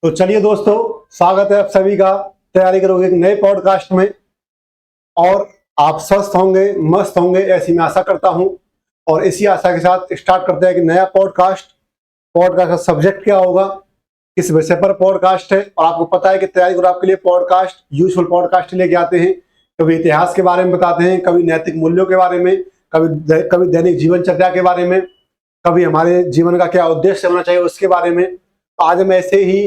तो चलिए दोस्तों, स्वागत है आप सभी का। तैयारी करोगे एक नए पॉडकास्ट में और आप स्वस्थ होंगे, मस्त होंगे, ऐसी मैं आशा करता हूं। और इसी आशा के साथ स्टार्ट करते हैं एक नया पॉडकास्ट। पॉडकास्ट का सब्जेक्ट क्या होगा, किस विषय पर पॉडकास्ट है। और आपको पता है कि तैयारी करो आपके लिए पॉडकास्ट यूजफुल पॉडकास्ट लेके आते हैं। कभी इतिहास के बारे में बताते हैं, कभी नैतिक मूल्यों के बारे में, कभी दैनिक जीवनचर्या के बारे में, कभी हमारे जीवन का क्या उद्देश्य होना चाहिए उसके बारे में। तो आज हम ऐसे ही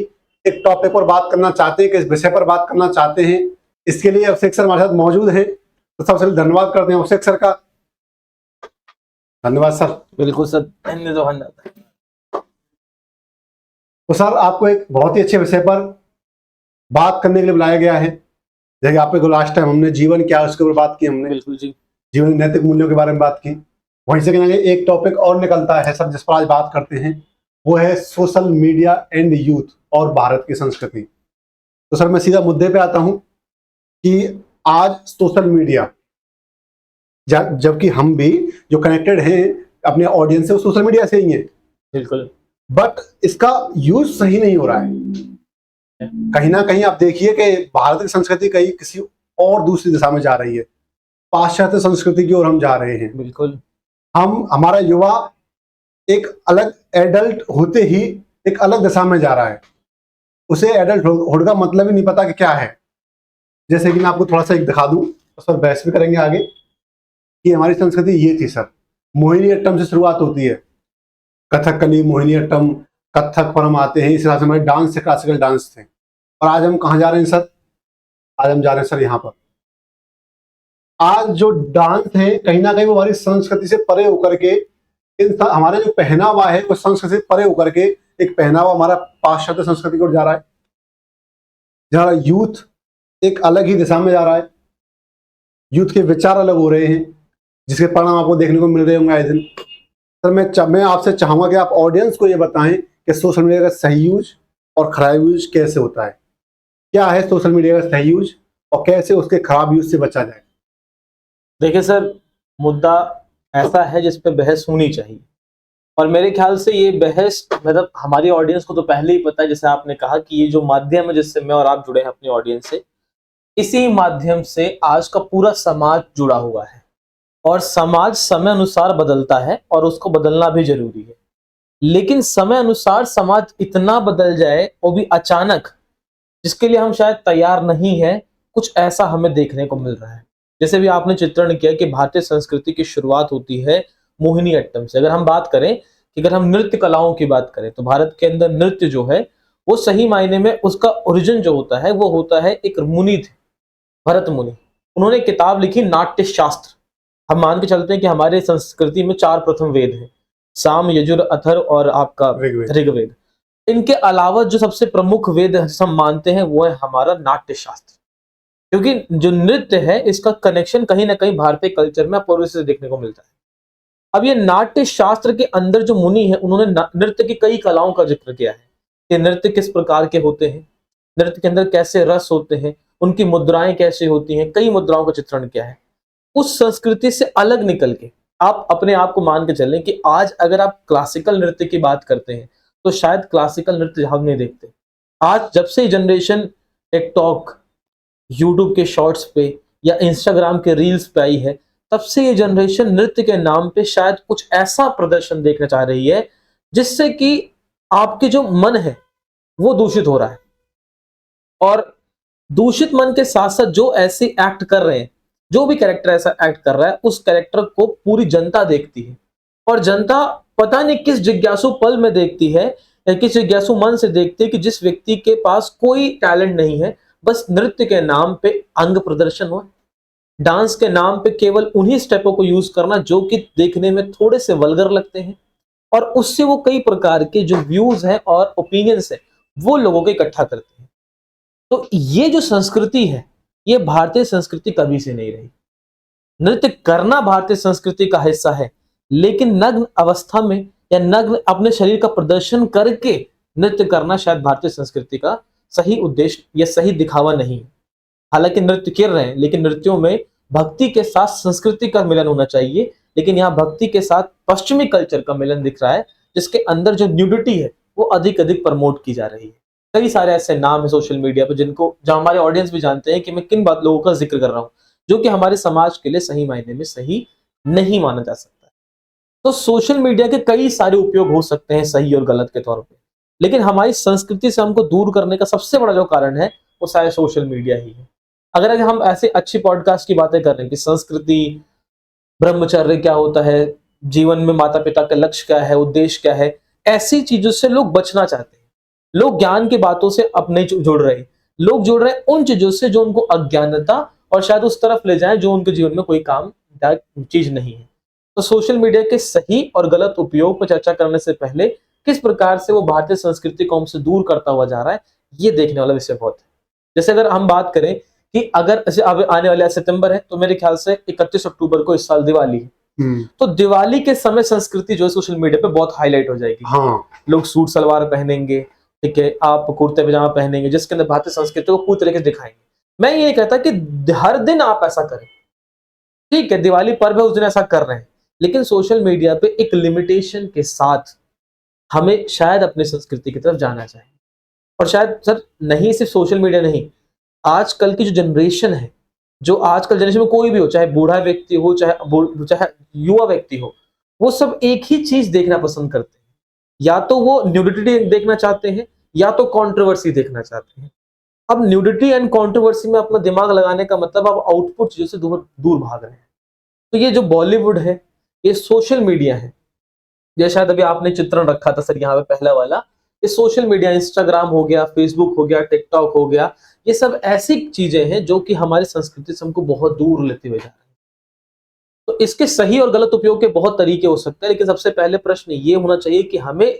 एक टॉपिक पर बात करना चाहते हैं, किस विषय पर बात करना चाहते हैं। इसके लिए अभिषेक सर हमारे साथ मौजूद हैं। तो सबसे पहले धन्यवाद करते हैं अभिषेक सर का। धन्यवाद सर। बिल्कुल सर, धन्यवाद। तो सर, आपको एक बहुत ही अच्छे विषय पर बात करने के लिए बुलाया गया है। जैसे आपके को लास्ट टाइम हमने जीवन क्या है उसके ऊपर बात की, हमने बिल्कुल जी, जीवन के नैतिक मूल्यों के बारे में बात की। वहीं से कहीं एक टॉपिक और निकलता है सर, जिस पर आज बात करते हैं, वो है सोशल मीडिया एंड यूथ और भारत की संस्कृति। तो सर मैं सीधा मुद्दे पे आता हूं कि आज सोशल मीडिया, जबकि हम भी जो कनेक्टेड हैं अपने ऑडियंस से वो सोशल मीडिया से ही हैं, बिल्कुल, बट इसका यूज सही नहीं हो रहा है। कहीं ना कहीं आप देखिए कि भारत की संस्कृति कहीं किसी और दूसरी दिशा में जा रही है, पाश्चात्य संस्कृति की ओर हम जा रहे हैं। बिल्कुल, हमारा युवा एक अलग एडल्ट होते ही एक अलग दिशा में जा रहा है। उसे एडल्ट होने का मतलब ही नहीं पता कि क्या है। जैसे कि मैं आपको थोड़ा सा एक दिखा दूं, उस पर बहस भी करेंगे आगे, कि हमारी संस्कृति ये थी सर। मोहिनीअट्टम से शुरुआत होती है, कथकली, मोहिनीअट्टम, कथक पर हम आते हैं। इस हिसाब से हमारे डांस से क्लासिकल डांस थे। और आज हम कहाँ जा रहे हैं सर? आज हम जा रहे हैं सर यहाँ पर। आज जो डांस है कहीं ना कहीं वो हमारी संस्कृति से परे होकर के, हमारे जो पहनावा है वो संस्कृति से परे होकर के एक पहनावा हमारा पाश्चात्य संस्कृति की ओर जा रहा है, जहाँ यूथ एक अलग ही दिशा में जा रहा है। यूथ के विचार अलग हो रहे हैं, जिसके परिणाम आपको देखने को मिल रहे होंगे आए दिन। सर मैं आपसे चाहूंगा कि आप ऑडियंस को ये बताएं कि सोशल मीडिया का सही यूज और खराब यूज कैसे होता है। क्या है सोशल मीडिया का सही यूज और कैसे उसके खराब यूज से बचा जाए? देखिए सर, मुद्दा ऐसा है जिस पे बहस होनी चाहिए। और मेरे ख्याल से ये बहस, मतलब हमारी ऑडियंस को तो पहले ही पता है, जैसे आपने कहा कि ये जो माध्यम है जिससे मैं और आप जुड़े हैं अपनी ऑडियंस से, इसी माध्यम से आज का पूरा समाज जुड़ा हुआ है। और समाज समय अनुसार बदलता है और उसको बदलना भी जरूरी है। लेकिन समय अनुसार समाज इतना बदल जाए, वो भी अचानक, जिसके लिए हम शायद तैयार नहीं है, कुछ ऐसा हमें देखने को मिल रहा है। जैसे भी आपने चित्रण किया कि भारतीय संस्कृति की शुरुआत होती है मोहिनीअट्टम से। अगर हम बात करें कि अगर हम नृत्य कलाओं की बात करें, तो भारत के अंदर नृत्य जो है वो सही मायने में उसका ओरिजिन जो होता है वो होता है, एक मुनि थे, भरत मुनि। उन्होंने किताब लिखी नाट्य शास्त्र। हम मान के चलते हैं कि हमारे संस्कृति में 4 प्रथम वेद हैं, साम, यजुर, अथर्व और आपका ऋग्वेद। इनके अलावा जो सबसे प्रमुख वेद हम मानते हैं वो है हमारा नाट्य शास्त्र। क्योंकि जो नृत्य है इसका कनेक्शन कहीं ना कहीं भारतीय कल्चर में पूर्व से देखने को मिलता है। अब ये नाट्य शास्त्र के अंदर जो मुनि है, उन्होंने नृत्य की कई कलाओं का जिक्र किया है कि नृत्य किस प्रकार के होते हैं, नृत्य के अंदर कैसे रस होते हैं, उनकी मुद्राएं कैसे होती हैं, कई मुद्राओं का चित्रण किया है। उस संस्कृति से अलग निकल के आप अपने आप को मान के चलें कि आज अगर आप क्लासिकल नृत्य की बात करते हैं तो शायद क्लासिकल नृत्य हम नहीं देखते। आज जब से जनरेशन टिकटॉक, यूट्यूब के शॉर्ट्स पे या इंस्टाग्राम के रील्स पे आई है, तब से ये जनरेशन नृत्य के नाम पे शायद कुछ ऐसा प्रदर्शन देखना चाह रही है जिससे कि आपके जो मन है वो दूषित हो रहा है। और दूषित मन के साथ साथ जो ऐसे एक्ट कर रहे हैं, जो भी कैरेक्टर ऐसा एक्ट कर रहा है, उस कैरेक्टर को पूरी जनता देखती है। और जनता पता नहीं किस जिज्ञासु पल में देखती है या किस जिज्ञासु मन से देखती है कि जिस व्यक्ति के पास कोई टैलेंट नहीं है, बस नृत्य के नाम पे अंग प्रदर्शन हो, डांस के नाम पे केवल उन्हीं स्टेपों को यूज करना जो कि देखने में थोड़े से वल्गर लगते हैं, और उससे वो कई प्रकार के जो व्यूज हैं और ओपिनियंस है वो लोगों को इकट्ठा करते हैं। तो ये जो संस्कृति है, ये भारतीय संस्कृति कभी से नहीं रही। नृत्य करना भारतीय संस्कृति का हिस्सा है, लेकिन नग्न अवस्था में या नग्न अपने शरीर का प्रदर्शन करके नृत्य करना शायद भारतीय संस्कृति का सही उद्देश्य या सही दिखावा नहीं है। हालांकि नृत्य कर रहे हैं, लेकिन नृत्यों में भक्ति के साथ संस्कृति का मिलन होना चाहिए। लेकिन यहाँ भक्ति के साथ पश्चिमी कल्चर का मिलन दिख रहा है, जिसके अंदर जो न्यूडिटी है वो अधिक अधिक प्रमोट की जा रही है। कई सारे ऐसे नाम है सोशल मीडिया पे जिनको जो हमारे ऑडियंस भी जानते हैं कि मैं किन बात लोगों का जिक्र कर रहा हूँ, जो कि हमारे समाज के लिए सही मायने में सही नहीं माना जा सकता है। तो सोशल मीडिया के कई सारे उपयोग हो सकते हैं सही और गलत के तौर पे, लेकिन हमारी संस्कृति से हमको दूर करने का सबसे बड़ा जो कारण है वो शायद सोशल मीडिया ही है। अगर हम ऐसे अच्छी पॉडकास्ट की बातें कर रहे हैं कि संस्कृति, ब्रह्मचर्य क्या होता है, जीवन में माता पिता का लक्ष्य क्या है, उद्देश्य क्या है, ऐसी चीजों से लोग बचना चाहते हैं। लोग ज्ञान की बातों से अब नहीं जुड़ रहे, लोग जुड़ रहे हैं उन चीजों से जो उनको अज्ञानता और शायद उस तरफ ले जाए जो उनके जीवन में कोई काम चीज नहीं है। तो सोशल मीडिया के सही और गलत उपयोग पर चर्चा करने से पहले किस प्रकार से वो भारतीय संस्कृति को हमसे दूर करता हुआ जा रहा है, ये देखने वाला विषय बहुत है। जैसे अगर हम बात करें कि अगर अब आने वाले सितंबर है, तो मेरे ख्याल से 31 अक्टूबर को इस साल दिवाली है, तो दिवाली के समय संस्कृति जो है सोशल मीडिया पे बहुत हाईलाइट हो जाएगी। हाँ। लोग सूट सलवार पहनेंगे, ठीक है, आप कुर्ते पजामा पहनेंगे, जिसके अंदर भारतीय संस्कृति को पूरी तरीके से दिखाएंगे। मैं ये कहता कि हर दिन आप ऐसा करें, ठीक है, दिवाली पर्व है उस दिन ऐसा कर रहे हैं, लेकिन सोशल मीडिया पे एक लिमिटेशन के साथ हमें शायद अपनी संस्कृति की तरफ जाना चाहिए। और शायद सर नहीं सिर्फ सोशल मीडिया नहीं, आजकल की जो जनरेशन है, जो आजकल जनरेशन में कोई भी हो, चाहे बूढ़ा व्यक्ति हो, चाहे युवा व्यक्ति हो, वो सब एक ही चीज देखना पसंद करते हैं। या तो वो न्यूडिटी देखना चाहते हैं या तो कंट्रोवर्सी देखना चाहते हैं। अब न्यूडिटी एंड कंट्रोवर्सी में अपना दिमाग लगाने का मतलब आप आउटपुट चीजों से दूर भाग रहे हैं। तो ये जो बॉलीवुड है, ये सोशल मीडिया है। जैसे शायद अभी आपने चित्रण रखा था सर यहाँ पे पहला वाला, ये सोशल मीडिया, इंस्टाग्राम हो गया, फेसबुक हो गया, टिकटॉक हो गया, ये सब ऐसी चीजें हैं जो कि हमारी संस्कृति से हमको बहुत दूर लेते हुए जा रहे हैं। तो इसके सही और गलत उपयोग के बहुत तरीके हो सकते हैं, लेकिन सबसे पहले प्रश्न ये होना चाहिए कि हमें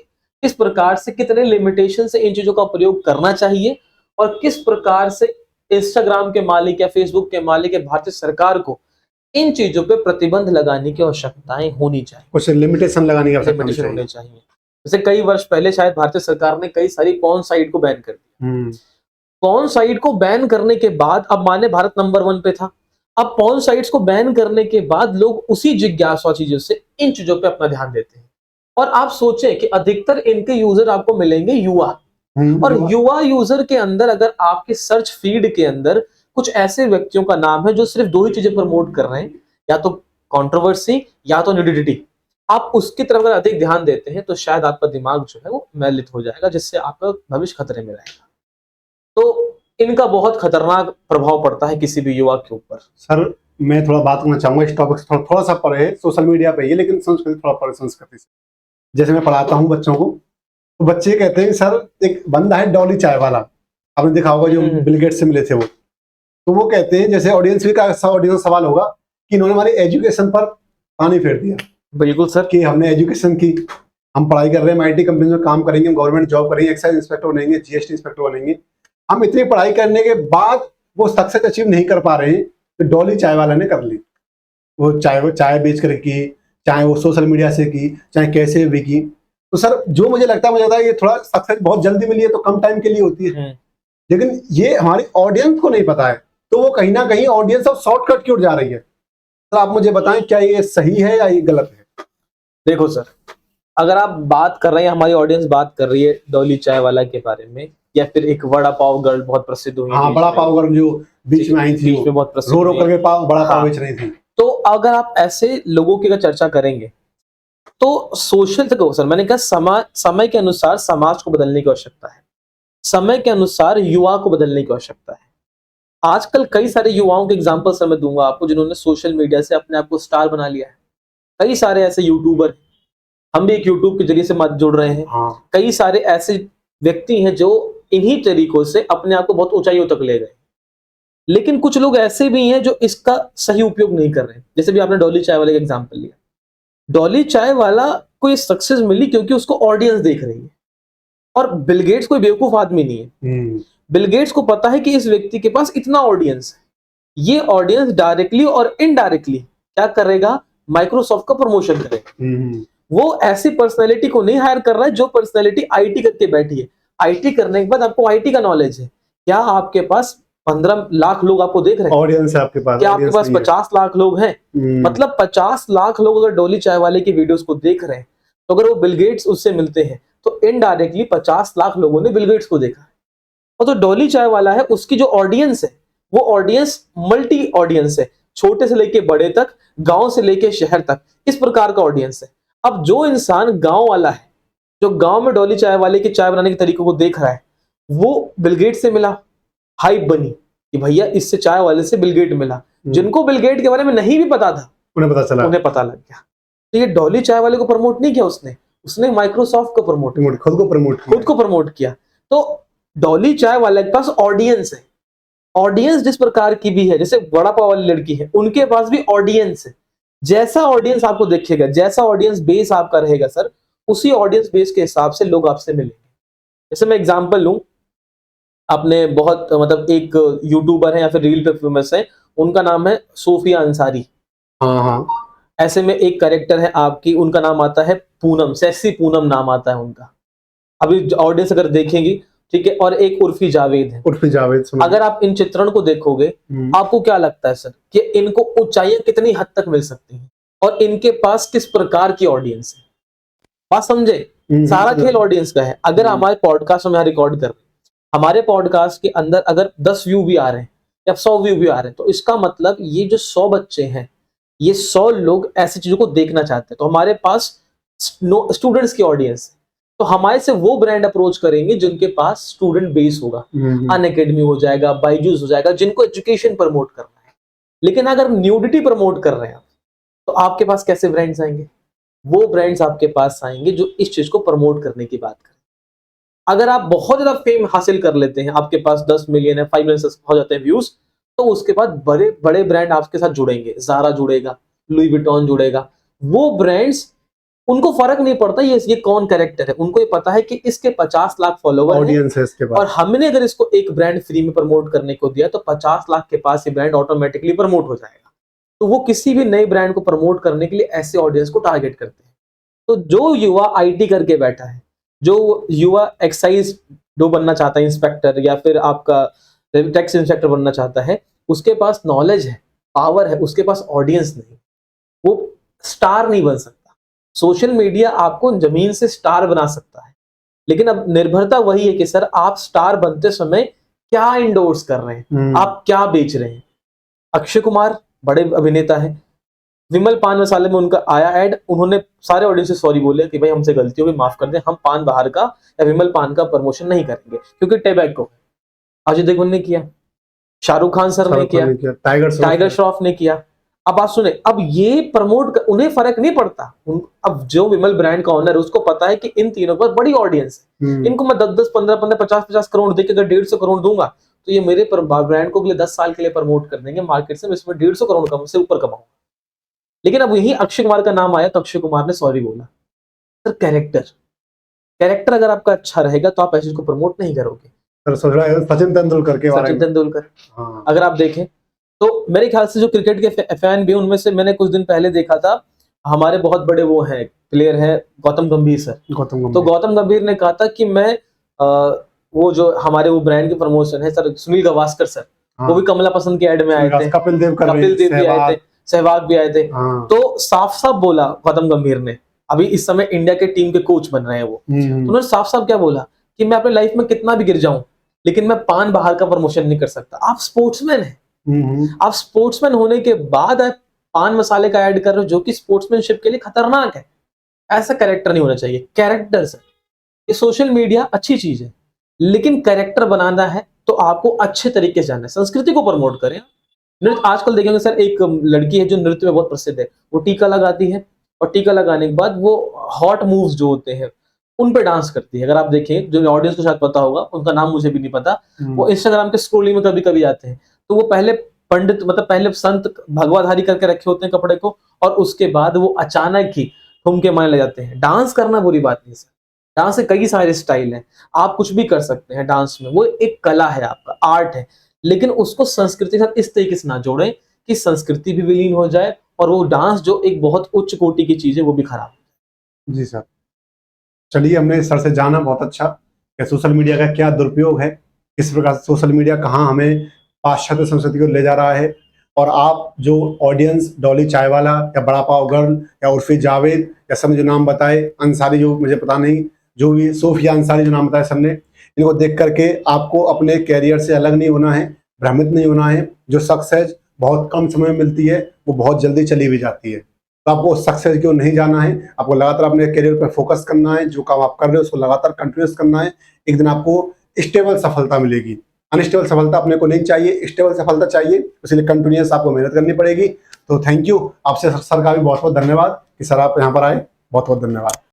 किस प्रकार से, कितने लिमिटेशन से इन चीजों का प्रयोग करना चाहिए और किस प्रकार से इंस्टाग्राम के मालिक या फेसबुक के मालिक या भारतीय सरकार को इन चीजों पे प्रतिबंध लगाने की आवश्यकताएं होनी चाहिए, कुछ लिमिटेशन लगाने की आवश्यकता होनी चाहिए। जैसे कई वर्ष पहले शायद भारतीय सरकार ने कई सारी पॉर्न साइट को बैन कर दिया। पॉर्न साइट को बैन करने के बाद, अब माने भारत नंबर 1 पे था, अब पॉर्न साइट्स को बैन करने के बाद लोग उसी जिज्ञासा चीजों से इन चीजों पे अपना ध्यान देते हैं। और आप सोचें कि अधिकतर इनके यूजर आपको मिलेंगे युवा, और युवा यूजर के अंदर अगर आपके सर्च फीड के अंदर कुछ ऐसे व्यक्तियों का नाम है जो सिर्फ 2 ही चीजें प्रमोट कर रहे हैं, या तो कंट्रोवर्सी या तो न्यूडिटी, आप उसकी तरफ अगर अधिक ध्यान देते हैं तो शायद आपका दिमाग जो है वो मैलित हो जाएगा, जिससे आपका भविष्य खतरे में रहेगा। तो इनका बहुत खतरनाक प्रभाव पड़ता है किसी भी युवा के ऊपर। सर मैं थोड़ा बात करना चाहूंगा इस टॉपिक से थोड़ा सा परे है, सोशल मीडिया पे ही, लेकिन संस्कृति थोड़ा परे संस्कृति से। जैसे मैं पढ़ाता हूँ बच्चों को, तो बच्चे कहते हैं सर, एक बंदा है डॉली चाय वाला, आपने देखा होगा, जो बिल गेट्स से मिले थे वो, तो वो कहते हैं, जैसे ऑडियंस का सवाल होगा कि इन्होंने हमारी एजुकेशन पर पानी फेर दिया। बिल्कुल सर, कि हमने एजुकेशन की, हम पढ़ाई कर रहे हैं, आईटी कंपनी में काम करेंगे, हम गवर्नमेंट जॉब करेंगे, एक्साइज इंस्पेक्टर बनेंगे, जीएसटी इंस्पेक्टर बनेंगे, हम इतनी पढ़ाई करने के बाद वो सक्सेस अचीव नहीं कर पा रहे हैं, तो डॉली चाय वाला ने कर ली। वो चाय बेच कर की, चाहे वो सोशल मीडिया से की, चाहे कैसे भी की। तो सर जो मुझे लगता है ये थोड़ा सक्सेस बहुत जल्दी मिली है तो कम टाइम के लिए होती है, लेकिन ये हमारी ऑडियंस को नहीं पता है, तो वो कहीं ना कहीं ऑडियंस अब शॉर्टकट की ओर जा रही है। तो आप मुझे बताएं, क्या ये सही है या ये गलत है? देखो सर, अगर आप बात कर रहे हैं, हमारी ऑडियंस बात कर रही है डॉली चाय वाला के बारे में, या फिर एक वड़ा पाव गर्ल बहुत प्रसिद्ध हुई, हाँ, बड़ा पाव गर्ल जो बीच में आई थी, बहुत प्रसिद्ध, रो रो करके बड़ा पाव बेच रही थी। तो अगर आप ऐसे लोगों की चर्चा करेंगे तो सोशल से, सर मैंने कहा समय के अनुसार समाज को बदलने की आवश्यकता है, समय के अनुसार युवा को बदलने की आवश्यकता है। आजकल कई सारे युवाओं के एग्जांपल सर मैं दूंगा आपको, जिन्होंने सोशल मीडिया से अपने आप को स्टार बना लिया है। कई सारे ऐसे यूट्यूबर, हम भी एक यूट्यूब के जरिए से जुड़ रहे हैं। हाँ। कई सारे ऐसे व्यक्ति हैं जो इन्हीं तरीकों से अपने आप को बहुत ऊंचाइयों तक ले गए, लेकिन कुछ लोग ऐसे भी हैं जो इसका सही उपयोग नहीं कर रहे हैं। जैसे भी आपने डॉली चाय वाले का एग्जांपल लिया, डॉली चाय वाला को ये सक्सेस मिली क्योंकि उसको ऑडियंस देख रही है, और बिल गेट्स कोई बेवकूफ आदमी नहीं है। बिल गेट्स को पता है कि इस व्यक्ति के पास इतना ऑडियंस है, ये ऑडियंस डायरेक्टली और इनडायरेक्टली क्या करेगा, माइक्रोसॉफ्ट का प्रमोशन करेगा। वो ऐसी पर्सनैलिटी को नहीं हायर कर रहा है जो पर्सनैलिटी आईटी करके बैठी है। आईटी करने के बाद आपको आईटी का नॉलेज है, क्या आपके पास 15 लाख लोग आपको देख रहे हैं, ऑडियंस है आपके पास, क्या आपके पास 50 लाख लोग हैं? मतलब 50 लाख लोग अगर डॉली चाय वाले की वीडियोस को देख रहे हैं, तो अगर वो बिल गेट्स उससे मिलते हैं तो इनडायरेक्टली 50 लाख लोगों ने बिल गेट्स को देखा है। और तो डॉली चाय वाला है, उसकी जो ऑडियंस है वो ऑडियंस मल्टी ऑडियंस है, छोटे से लेके बड़े तक, गांव से लेके शहर तक, इस प्रकार का ऑडियंस है। अब जो इंसान गांव वाला है, जो गांव में डॉली चाय वाले की चाय बनाने के तरीकों को देख रहा है, वो बिल गेट से मिला, हाइप बनी कि भैया इससे चाय वाले से बिल गेट मिला। जिनको बिल गेट के बारे में नहीं भी पता था उन्हें पता चला, उन्हें पता लग गया। तो ये डॉली चाय वाले को प्रमोट नहीं किया उसने माइक्रोसॉफ्ट को प्रमोट किया, खुद को प्रमोट किया। तो डॉली चाय वाले के पास ऑडियंस है, ऑडियंस जिस प्रकार की भी है, जैसे वड़ा पाव वाली लड़की है, उनके पास भी ऑडियंस है। जैसा ऑडियंस आपको देखेगा, जैसा ऑडियंस बेस आपका रहेगा सर, उसी ऑडियंस बेस के हिसाब से लोग आपसे मिलेंगे। जैसे मैं एग्जांपल लूं, आपने बहुत मतलब एक यूट्यूबर है या फिर रील पे फेमस है, उनका नाम है सोफिया अंसारी। हाँ हाँ, ऐसे में एक कैरेक्टर है आपकी, उनका नाम आता है पूनम, सेक्सी पूनम नाम आता है उनका। अभी ऑडियंस अगर देखेंगी, ठीक है, और एक उर्फी जावेद है। उर्फी जावेद, अगर आप इन चित्रण को देखोगे, आपको क्या लगता है सर कि इनको ऊंचाइयां कितनी हद तक मिल सकती हैं और इनके पास किस प्रकार की ऑडियंस है? बात समझे? सारा खेल ऑडियंस का है। अगर हमारे पॉडकास्ट में यहाँ रिकॉर्ड कर रहे हैं, हमारे पॉडकास्ट के अंदर अगर 10 व्यू भी आ रहे हैं या 100 व्यू भी आ रहे हैं, तो इसका मतलब ये जो 100 बच्चे हैं, ये 100 लोग ऐसी चीजों को देखना चाहते हैं। तो हमारे पास स्टूडेंट्स की ऑडियंस है, तो हमारे से वो ब्रांड अप्रोच करेंगे जिनके पास स्टूडेंट बेस होगा। अनअकैडमी हो जाएगा, बायजूस हो जाएगा, जिनको एजुकेशन प्रमोट करना है। लेकिन अगर न्यूडिटी प्रमोट कर रहे हैं आप, तो आपके पास कैसे ब्रांड्स आएंगे? वो ब्रांड्स आपके पास आएंगे जो इस चीज को प्रमोट करने की बात करें। अगर आप बहुत ज्यादा फेम हासिल कर लेते हैं, आपके पास 10 मिलियन है, 5 मिलियन हो जाते हैं व्यूज, तो उसके बाद बड़े बड़े ब्रांड आपके साथ जुड़ेंगे, ज़ारा जुड़ेगा, लुई विटॉन जुड़ेगा। वो ब्रांड्स, उनको फर्क नहीं पड़ता ये कौन कैरेक्टर है, उनको ये पता है कि इसके 50 लाख फॉलोवर ऑडियंस है इसके पास, और हमने अगर इसको एक ब्रांड फ्री में प्रमोट करने को दिया तो 50 लाख के पास ये ब्रांड ऑटोमेटिकली प्रमोट हो जाएगा। तो वो किसी भी नए ब्रांड को प्रमोट करने के लिए ऐसे ऑडियंस को टारगेट करते हैं। तो जो युवा आईटी करके बैठा है, जो युवा एक्साइज जो बनना चाहता है, इंस्पेक्टर या फिर आपका टैक्स इंस्पेक्टर बनना चाहता है, उसके पास नॉलेज है, पावर है, उसके पास ऑडियंस नहीं, वो स्टार नहीं बन सकता। सोशल मीडिया आपको जमीन से स्टार बना सकता है, लेकिन अब निर्भरता वही है कि सर आप स्टार बनते समय क्या इंडोर्स कर रहे हैं, आप क्या बेच रहे हैं। अक्षय कुमार बड़े अभिनेता है, विमल पान मसाले में उनका आया एड, उन्होंने सारे ऑडियंस से सॉरी बोले कि भाई हमसे गलती हो गई, माफ कर दें, हम पान बाहर का या विमल पान का प्रमोशन नहीं करेंगे क्योंकि टैबैको है। अजय देवगन ने किया, शाहरुख खान सर ने किया, टाइगर श्रॉफ ने किया। अब आप सुने, अब ये प्रमोट उन्हें फर्क नहीं पड़ता। अब जो विमल ब्रांड का ओनर है उसको पता है कि इन तीनों पर बड़ी ऑडियंस है, इनको मैं 10-10, 15-15, 50-50 करोड़ देकर अगर 150 करोड़ दूंगा तो ये मेरे ब्रांड को अगले 10 साल के लिए प्रमोट कर देंगे मार्केट से, इसमें 150 करोड़ कम से ऊपर कमाऊंगा। लेकिन अब यही अक्षय कुमार का नाम आया तो अक्षय कुमार ने सॉरी बोला। सर कैरेक्टर अगर आपका अच्छा रहेगा तो आप ऐसे को प्रमोट नहीं करोगे। सचिन तेंदुलकर के बारे में, सचिन तेंदुलकर अगर आप देखें तो मेरे ख्याल से जो क्रिकेट के फैन भी, उनमें से मैंने कुछ दिन पहले देखा था, हमारे बहुत बड़े वो हैं प्लेयर हैं गौतम गंभीर सर। तो गौतम गंभीर ने कहा था कि मैं वो जो हमारे वो ब्रांड की प्रमोशन है सर, सुनील गावस्कर सर, वो भी कमला पसंद के एड में आए थे, कपिल देव भी आए थे, सहवाग भी आए थे। तो साफ साफ बोला गौतम गंभीर ने, अभी इस समय इंडिया के टीम के कोच बन रहे हैं वो, तो उन्होंने साफ साफ क्या बोला कि मैं अपने लाइफ में कितना भी गिर जाऊं लेकिन मैं पान बाहर का प्रमोशन नहीं कर सकता। आप स्पोर्ट्समैन हैं, आप स्पोर्ट्समैन होने के बाद आप पान मसाले का ऐड कर रहे हो जो कि स्पोर्ट्समैनशिप के लिए खतरनाक है। ऐसा कैरेक्टर नहीं होना चाहिए। कैरेक्टर से ये सोशल मीडिया अच्छी चीज है, लेकिन कैरेक्टर बनाना है तो आपको अच्छे तरीके से जाना है, संस्कृति को प्रमोट करें। नृत्य आजकल देखेंगे सर, एक लड़की है जो नृत्य में बहुत प्रसिद्ध है, वो टीका लगाती है और टीका लगाने के बाद वो हॉट मूव्स जो होते हैं उन पे डांस करती है। अगर आप देखें, जो ऑडियंस को शायद पता होगा, उनका नाम मुझे भी नहीं पता, वो इंस्टाग्राम के स्क्रोलिंग में कभी कभी आते हैं, तो वो पहले पंडित मतलब पहले संत भगवाधारी करके रखे होते हैं कपड़े को, और उसके बाद वो अचानक ही ठुमके मारने लग जाते हैं। डांस करना बुरी बात नहीं सर, डांस के कई सारे स्टाइल हैं, आप कुछ भी कर सकते हैं डांस में, वो एक कला है, आपका आर्ट है, लेकिन उसको संस्कृति के साथ इस तरीके से ना जोड़ें कि संस्कृति भी विलीन हो जाए और वो डांस जो एक बहुत उच्च कोटि की चीज है वो भी खराब। जी सर, चलिए, हमने सर से जाना बहुत अच्छा कि सोशल मीडिया का क्या दुरुपयोग है, किस प्रकार सोशल मीडिया कहाँ हमें पाश्चात्य संस्कृति को ले जा रहा है। और आप जो ऑडियंस डॉली चायवाला या बड़ा पाव गर्ल या उर्फी जावेद या सबने जो नाम बताए, अंसारी जो मुझे पता नहीं, जो भी सोफिया अंसारी जो नाम बताया सबने, इनको देख करके आपको अपने कैरियर से अलग नहीं होना है, भ्रमित नहीं होना है। जो सक्सेस बहुत कम समय में मिलती है वो बहुत जल्दी चली भी जाती है। तो आपको सक्सेस की ओर नहीं जाना है, आपको लगातार अपने करियर पर फोकस करना है। जो काम आप कर रहे हो उसको लगातार कंटिन्यूस करना है। एक दिन आपको स्टेबल सफलता मिलेगी। अनस्टेबल सफलता अपने को नहीं चाहिए, स्टेबल सफलता चाहिए, इसलिए कंटिन्यूस आपको मेहनत करनी पड़ेगी। तो थैंक यू, आपसे सर का भी बहुत बहुत धन्यवाद कि सर आप यहाँ पर आए। बहुत बहुत धन्यवाद।